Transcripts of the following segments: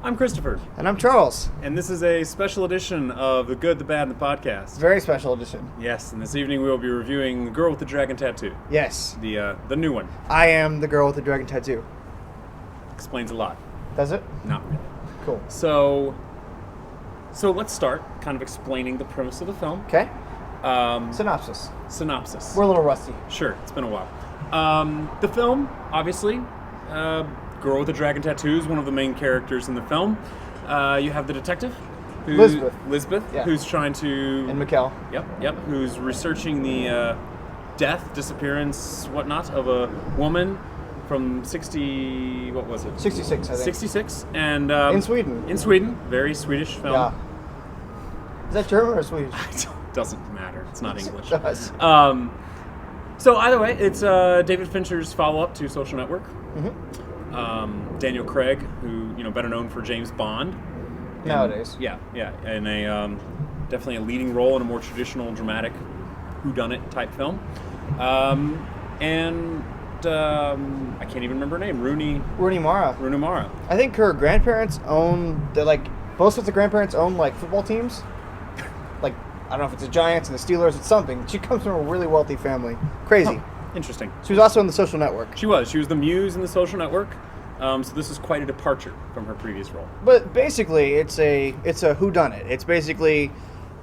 I'm Christopher. And I'm Charles. And this is a special edition of The Good, the Bad, and the Podcast. Very special edition. Yes, and this evening we will be reviewing The Girl with the Dragon Tattoo. Yes. The new one. I am the girl with the dragon tattoo. Explains a lot. Does it? Not really. Cool. So let's start kind of explaining the premise of the film. Okay. Synopsis. We're a little rusty. Sure, it's been a while. The film, obviously, Girl with the Dragon Tattoo is one of the main characters in the film. You have the detective, Lisbeth, yeah. Who's trying to... And Mikkel. Yep, who's researching the disappearance, whatnot, of a woman from 66, I think. 66, and... in Sweden. In Sweden, very Swedish film. Yeah. Is that German or Swedish? Doesn't matter, it's not English. It does. So either way, it's David Fincher's follow-up to Social Network. Mm-hmm. Daniel Craig, who better known for James Bond. Nowadays. Yeah, and definitely a leading role in a more traditional, dramatic, whodunit type film. And I can't even remember her name. Rooney Mara. I think her grandparents own both sets of grandparents own football teams. I don't know if it's the Giants and the Steelers, it's something. She comes from a really wealthy family. Crazy. Oh, interesting. She was also in The Social Network. She was the muse in The Social Network. So this is quite a departure from her previous role. But basically, it's a whodunit. It's basically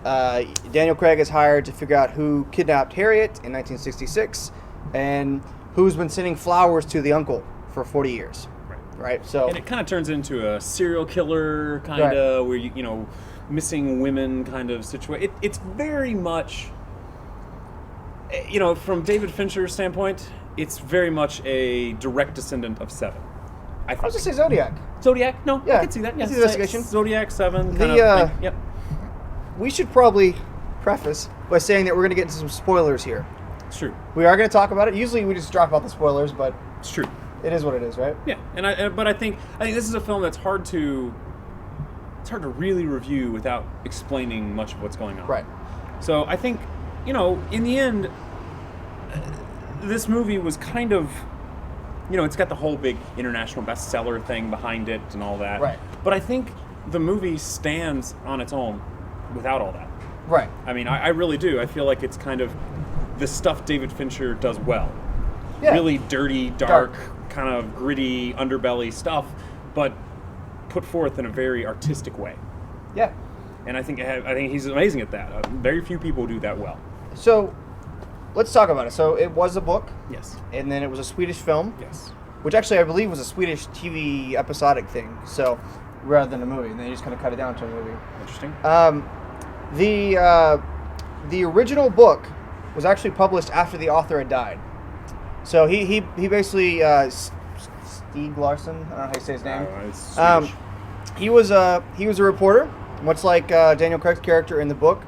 Daniel Craig is hired to figure out who kidnapped Harriet in 1966 and who's been sending flowers to the uncle for 40 years. Right. So and it kind of turns into a serial killer kind of where missing women kind of situation. It's very much, from David Fincher's standpoint, it's very much a direct descendant of Seven. I was going to say Zodiac. Zodiac? No, yeah. I could see that. Yeah, the investigation. Zodiac, Seven, kind of thing. Yep. We should probably preface by saying that we're going to get into some spoilers here. It's true. We are going to talk about it. Usually we just drop out the spoilers, but it's true. It is what it is, right? Yeah, but I think this is a film that's hard to really review without explaining much of what's going on. Right. So I think, in the end, this movie was kind of, it's got the whole big international bestseller thing behind it and all that. Right. But I think the movie stands on its own without all that. Right. I mean, I really do. I feel like it's kind of the stuff David Fincher does well. Yeah. Really dirty, dark, kind of gritty underbelly stuff, but put forth in a very artistic way. Yeah. And I think he's amazing at that. Very few people do that well. So, let's talk about it. So, it was a book. Yes. And then it was a Swedish film. Yes. Which actually I believe was a Swedish TV episodic thing. So, rather than a movie. And then you just kind of cut it down to a movie. Interesting. The original book was actually published after the author had died. So he basically Stieg Larsson, I don't know how you say his name. It's Swedish. He was a reporter, much like Daniel Craig's character in the book,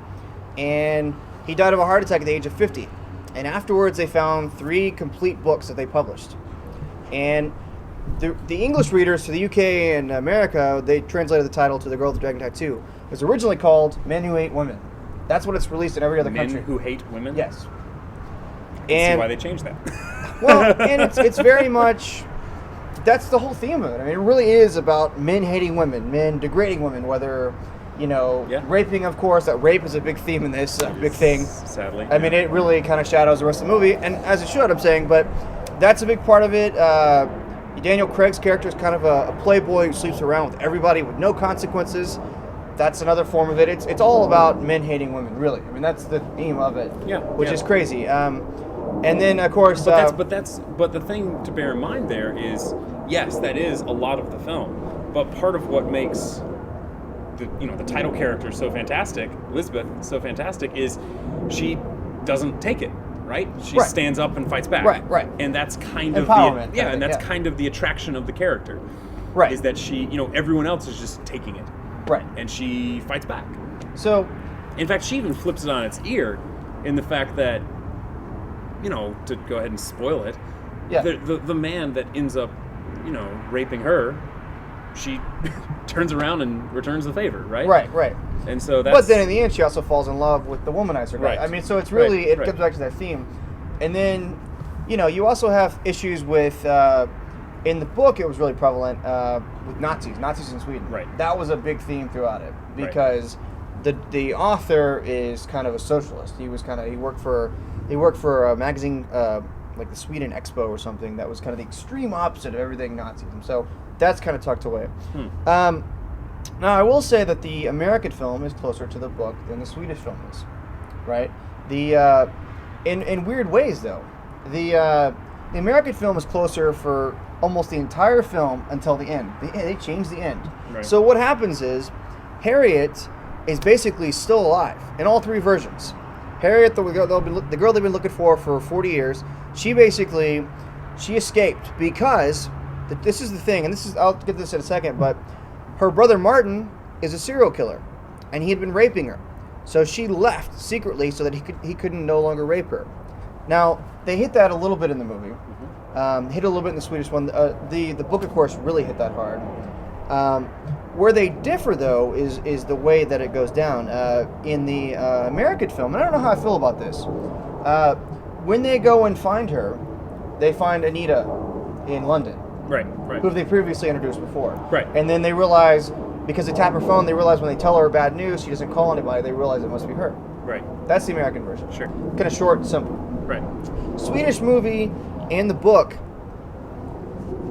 and he died of a heart attack at the age of 50. And afterwards, they found 3 complete books that they published. And the English readers for the UK and America, they translated the title to The Girl with the Dragon Tattoo. It was originally called Men Who Hate Women. That's what it's released in every other country. Men Who Hate Women? Yes. I can see why they changed that. Well, and it's very much, that's the whole theme of it. I mean, it really is about men hating women, men degrading women, whether, raping, of course. That rape is a big theme in this, big thing. Sadly. I mean, it really kind of shadows the rest of the movie, and as it should, I'm saying, but that's a big part of it. Daniel Craig's character is kind of a playboy who sleeps around with everybody with no consequences. That's another form of it. It's all about men hating women, really. I mean, that's the theme of it, which is crazy. And then, of course, but the thing to bear in mind there is, yes, that is a lot of the film. But part of what makes the title character so fantastic, Lisbeth, so fantastic, is she doesn't take it. Right? She stands up and fights back. Right. And that's kind empowerment, of kind of the attraction of the character. Right. Is that she, everyone else is just taking it. Right. And she fights back. So, in fact, she even flips it on its ear in the fact that, to go ahead and spoil it, the man that ends up, raping her, she turns around and returns the favor, right? Right. And so that's... But then in the end, she also falls in love with the womanizer guy. Right. I mean, so it's really, it comes back to that theme. And then, you also have issues with In the book, it was really prevalent with Nazis in Sweden. Right. That was a big theme throughout it because the author is kind of a socialist. He worked for a magazine like the Sweden Expo or something that was kind of the extreme opposite of everything Nazism. So that's kind of tucked away. Now I will say that the American film is closer to the book than the Swedish film is, right? In weird ways though, the American film is closer for almost the entire film until the end. They change the end. Right. So what happens is Harriet is basically still alive in all three versions. Harriet, the girl they've been looking for 40 years, she escaped because this is the thing, and I'll get this in a second, but her brother Martin is a serial killer, and he had been raping her. So she left secretly so that he couldn't no longer rape her. Now, they hit that a little bit in the movie. Hit a little bit in the Swedish one. The book, of course, really hit that hard. Where they differ, though, is the way that it goes down. In the American film, and I don't know how I feel about this, when they go and find her, they find Anita in London. Right. Who they previously introduced before. Right. And then they realize, because they tap her phone, they realize when they tell her bad news, she doesn't call anybody, they realize it must be her. Right. That's the American version. Sure. Kind of short and simple. Right. Swedish movie and the book,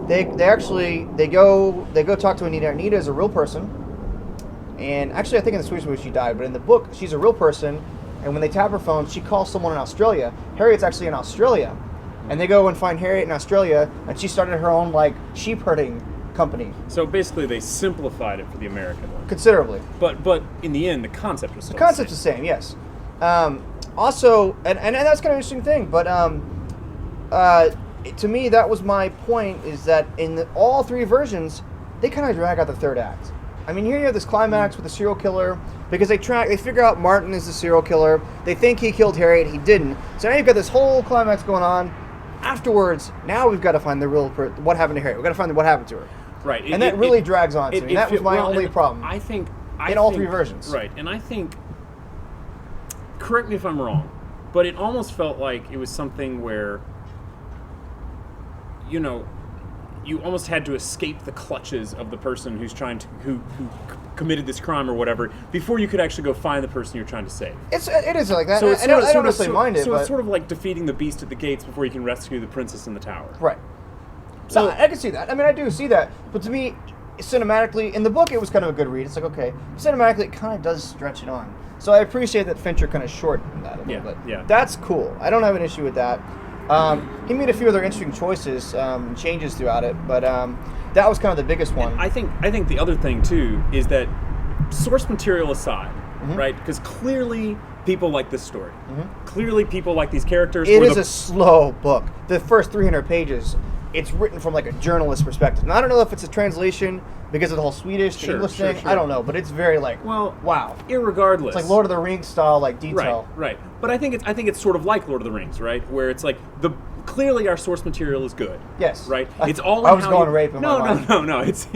they go talk to Anita. Anita is a real person, and actually I think in the Swedish movie she died, but in the book she's a real person. And when they tap her phone, she calls someone in Australia. Harriet's actually in Australia, and they go and find Harriet in Australia, and she started her own like sheep herding company. So basically, they simplified it for the American one Considerably. But in the end, the concept was still The concept's the same, yes. Also, and that's kind of an interesting thing, but to me, that was my point, is that in all three versions, they kind of drag out the third act. I mean, here you have this climax with the serial killer, because they figure out Martin is the serial killer. They think he killed Harriet, he didn't. So now you've got this whole climax going on. Afterwards, now we've got to find the real what happened to Harriet. We've got to find what happened to her. Right. And that really drags on to me. That was my only problem. I think in all three versions. Right. And I think, correct me if I'm wrong, but it almost felt like it was something where, you almost had to escape the clutches of the person who committed this crime or whatever before you could actually go find the person you're trying to save. It is like that. So it's I don't necessarily mind it. So but it's sort of like defeating the beast at the gates before you can rescue the princess in the tower. Right. So I can see that. I mean, I do see that. But to me, cinematically, in the book, it was kind of a good read. It's like, okay. Cinematically, it kind of does stretch it on. So I appreciate that Fincher kind of shortened that a little bit. Yeah. That's cool. I don't have an issue with that. He made a few other interesting choices, changes throughout it, but that was kind of the biggest one. And I think the other thing too is that, source material aside, right? Because clearly people like this story. Clearly people like these characters. It is a slow book. The first 300 pages, it's written from like a journalist perspective. And I don't know if it's a translation because of the whole Swedish to English thing. Sure. I don't know, but it's very like, wow. Irregardless, it's like Lord of the Rings style, like detail. Right. But I think it's sort of like Lord of the Rings, right? Where it's like clearly our source material is good. Yes. Right. It's all. I was going rape in my mind. No. It's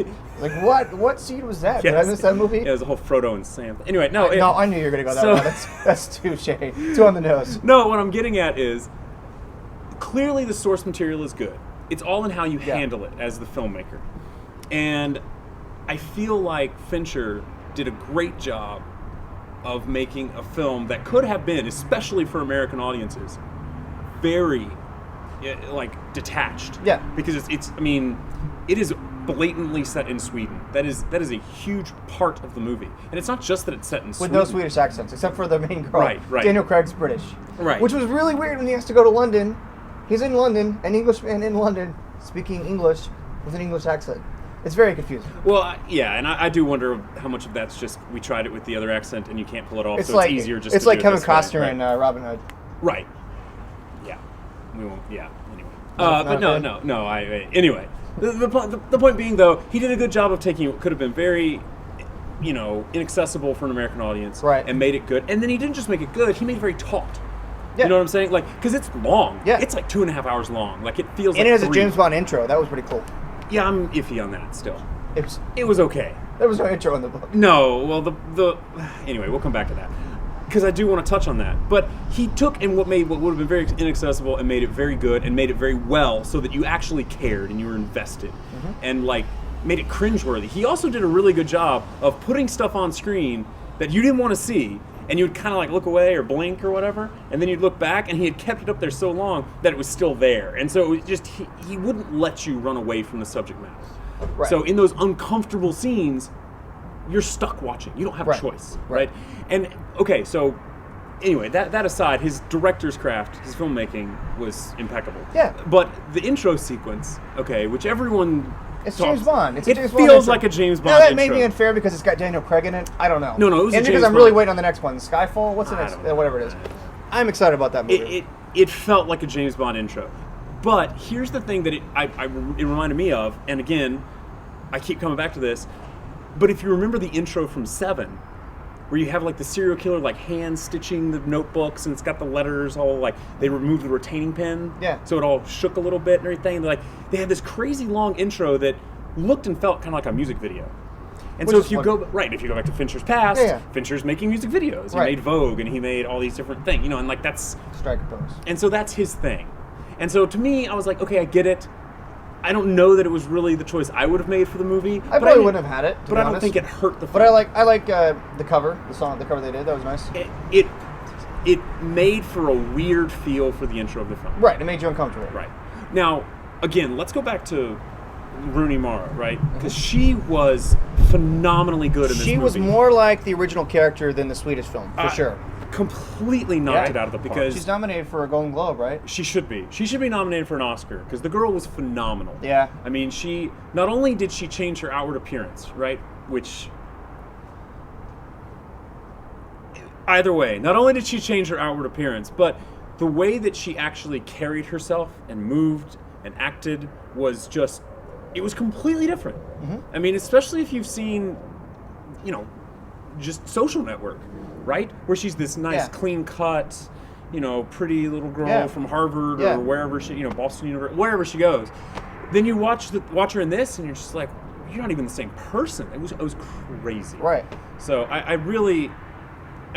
like what seed was that? Yes. Did I miss that movie? Yeah, it was a whole Frodo and Sam. Anyway, no, I knew you were gonna go that way. That's too shady. Too on the nose. No, what I'm getting at is clearly the source material is good. It's all in how you handle it as the filmmaker. And I feel like Fincher did a great job of making a film that could have been, especially for American audiences, very detached. Yeah. Because it is blatantly set in Sweden. That is a huge part of the movie. And it's not just that it's set in Sweden. With no Swedish accents, except for the main girl. Right. Daniel Craig's British. Right. Which was really weird when he has to go to London. He's in London, an Englishman in London, speaking English with an English accent. It's very confusing. Well, and I do wonder how much of that's just we tried it with the other accent and you can't pull it off, so it's easier just it's to like do it Kevin this way, Costner in Robin Hood. Right. Yeah. We won't. Yeah. Anyway. But no. Anyway, the point being though, he did a good job of taking what could have been very, inaccessible for an American audience, right, and made it good. And then he didn't just make it good; he made it very taut. Yeah. You know what I'm saying? Like, because it's long. Yeah. It's like 2.5 hours long. Like it feels. And it has a James Bond intro. That was pretty cool. Yeah, I'm iffy on that still. It was okay. There was no intro in the book. No, well, the anyway, we'll come back to that. because I do want to touch on that. But he took and what would have been very inaccessible and made it very good and made it very well, so that you actually cared and you were invested, and like made it cringeworthy. He also did a really good job of putting stuff on screen that you didn't want to see, and you'd kind of like look away or blink or whatever, and then you'd look back, and he had kept it up there so long that it was still there, and so it was just he wouldn't let you run away from the subject matter. Right. So in those uncomfortable scenes, you're stuck watching. You don't have a choice, right? And okay, so anyway, that aside, his director's craft, his filmmaking was impeccable. Yeah. But the intro sequence, okay, which everyone It's James Bond. It's a it James Bond feels intro. like a James Bond Now that intro. may be unfair because it's got Daniel Craig in it. I don't know. No, it was a and James because I'm really Bond. waiting on the next one, Skyfall. What's the I next? don't know. Whatever it is. I'm excited about that movie. It felt like a James Bond intro. But here's the thing that it reminded me of, and again, I keep coming back to this, but if you remember the intro from 7, where you have like the serial killer like hand stitching the notebooks, and it's got the letters all like, they removed the retaining pin, so it all shook a little bit and everything. They had this crazy long intro that looked and felt kind of like a music video. And so if you go back to Fincher's past, Fincher's making music videos. He made Vogue, and he made all these different things, and like that's Strike a pose. And so that's his thing. And so to me, I was like, okay, I get it. I don't know that it was really the choice I would have made for the movie. I probably wouldn't have had it, but I don't think it hurt the film. But I like the cover, the cover they did. That was nice. It made for a weird feel for the intro of the film. Right, it made you uncomfortable. Right. Now, again, let's go back to Rooney Mara, right? Because she was phenomenally good in this movie. She was more like the original character than the Swedish film, for sure. Completely knocked it out of the park. She's nominated for a Golden Globe, right? She should be. She should be nominated for an Oscar, because the girl was phenomenal. Yeah. I mean, she not only did she change her outward appearance, right? Which either way, not only did she change her outward appearance, but the way that she actually carried herself and moved and acted was just, it was completely different. I mean, especially if you've seen, just Social Network, right? Where she's this nice, clean-cut, pretty little girl from Harvard or wherever she, Boston University, wherever she goes. Then you watch her in this, and you're just like, you're not even the same person. It was crazy. Right. So I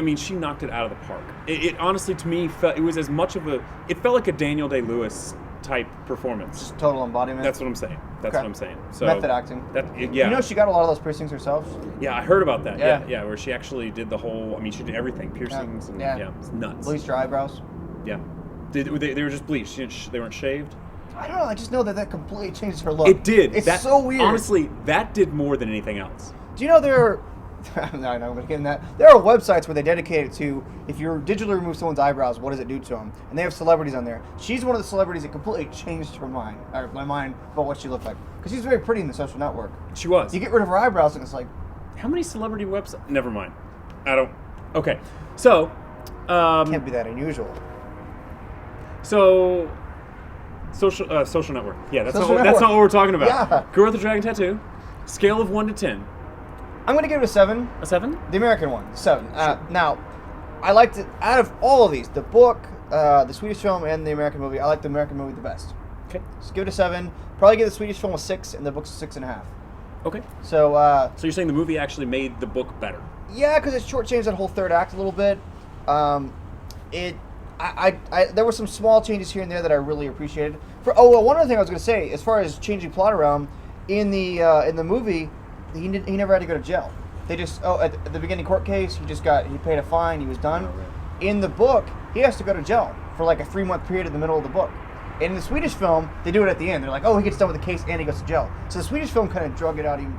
mean, she knocked it out of the park. It honestly, to me, it felt like a Daniel Day-Lewis type performance. Just total embodiment. That's what I'm saying. That's what I'm saying. So method acting. She got a lot of those piercings herself. Yeah, I heard about that. Yeah, where she actually did the whole. I mean, she did everything, piercings, and it's nuts. Bleached her eyebrows. Yeah, they were just bleached. They weren't shaved. I don't know. I just know that completely changes her look. It did. It's so weird. Honestly, that did more than anything else. Do you know there are... No, I'm going to get in that. There are websites where they dedicate it to, if you digitally remove someone's eyebrows, what does it do to them? And they have celebrities on there. She's one of the celebrities that completely changed my mind about what she looked like. Because she's very pretty in the Social Network. She was. You get rid of her eyebrows and it's like... How many celebrity websites? Never mind. I don't... Okay. So... can't be that unusual. So... Social Network. Yeah, that's not what we're talking about. Yeah. Girl with the Dragon Tattoo. Scale of 1 to 10. I'm going to give it a 7. A 7? The American one, 7. Now, I liked it, out of all of these, the book, the Swedish film, and the American movie, I like the American movie the best. Okay. Just give it a 7. Probably give the Swedish film a 6, and the book's a 6.5. Okay. So you're saying the movie actually made the book better? Yeah, because it shortchanged that whole third act a little bit. There were some small changes here and there that I really appreciated. One other thing I was going to say, as far as changing plot around, in the movie, he never had to go to jail. They just at the beginning court case, he paid a fine, he was done. Oh, right. In the book, he has to go to jail for like a 3-month period in the middle of the book. And in the Swedish film, they do it at the end. They're like, he gets done with the case and he goes to jail. So the Swedish film kind of dragged it out even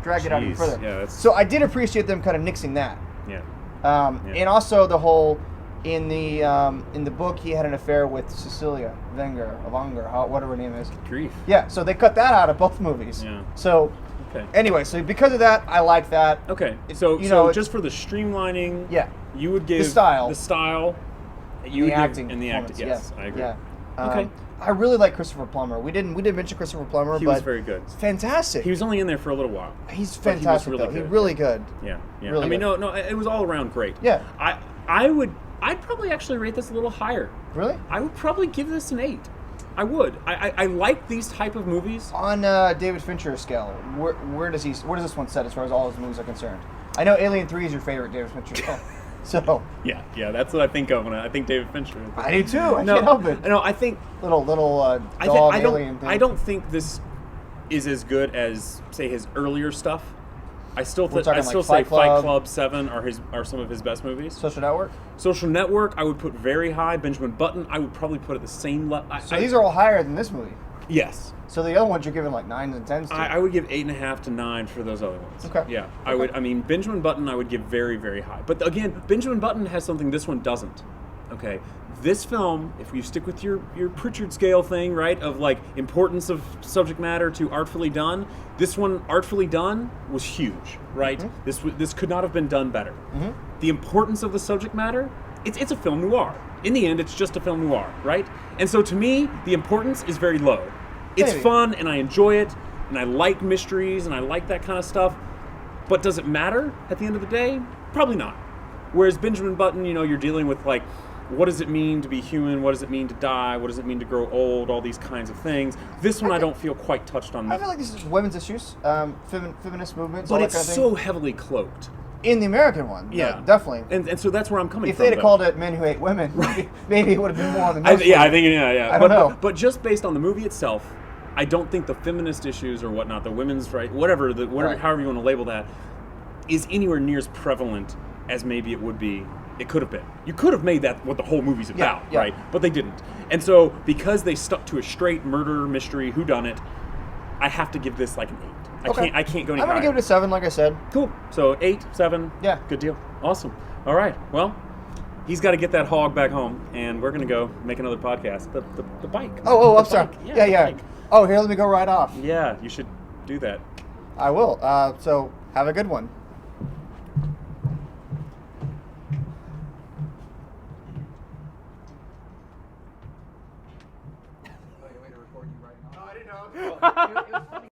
further. Yeah, so I did appreciate them kind of nixing that. Yeah. And also the whole in the book he had an affair with Cecilia Wenger, whatever her name is. Grief. Yeah, so they cut that out of both movies. Yeah. So anyway, so because of that, I like that. Okay. So just for the streamlining, you would give the style, you would acting and the performance, acting. Yes, I agree. Yeah. Okay. I really like Christopher Plummer. We didn't mention Christopher Plummer, He was very good. Fantastic. He was only in there for a little while. He's fantastic. He's really good. Yeah. Really I mean, good. no, it was all around great. Yeah. I'd probably actually rate this a little higher. Really? I would probably give this an 8. I would. I like these type of movies. On David Fincher's scale, where does this one set as far as all his movies are concerned? I know Alien 3 is your favorite David Fincher film. So Yeah, that's what I think of when I think David Fincher. I do too. I can't help it. No, I think Little I dog don't alien thing. I don't think this is as good as say his earlier stuff. I still We're say talking like Fight Fight Club. Club 7 are some of his best movies. Social Network. Social Network I would put very high. Benjamin Button I would probably put at the same level. So these are all higher than this movie. Yes. So the other ones you're giving like 9s and 10s to. I would give 8.5 to 9 for those other ones. Okay. Yeah, I Okay. would. I mean, Benjamin Button, I would give very, very high. But again, Benjamin Button has something this one doesn't. Okay, this film, if you stick with your Pritchard scale thing, right, of like importance of subject matter to artfully done, this one artfully done was huge, right? This could not have been done better. The importance of the subject matter, it's a film noir. In the end, it's just a film noir, right? And so to me, the importance is very low. It's Maybe. fun and I enjoy it and I like mysteries and I like that kind of stuff. But does it matter at the end of the day? Probably not. Whereas Benjamin Button, you're dealing with like, what does it mean to be human? What does it mean to die? What does it mean to grow old? All these kinds of things. This one I don't feel quite touched on. I feel like this is women's issues, feminist movements, But all that it's kind of thing. so heavily cloaked. In the American one, Yeah, definitely. And so that's where I'm coming If from. they'd have though. called it Men Who Hate Women, maybe it would have been more on the I nose. think I but, don't know. But just based on the movie itself, I don't think the feminist issues or whatnot, the women's right, whatever, Right. however you want to label that, is anywhere near as prevalent as maybe it would be. It could have been. You could have made that what the whole movie's about, yeah. right? But they didn't. And so because they stuck to a straight murder mystery whodunit, I have to give this like an 8. Okay. I can't go any I'm higher. gonna give it a 7, like I said. Cool. So 8, 7. Yeah. Good deal. Awesome. All right. Well, he's got to get that hog back home, and we're gonna go make another podcast. The bike. Oh, The I'm sorry. bike. Yeah. the bike. Oh, here, let me go right off. Yeah, you should do that. I will. So have a good one. Oh, you want me to record you right now? No, I didn't know.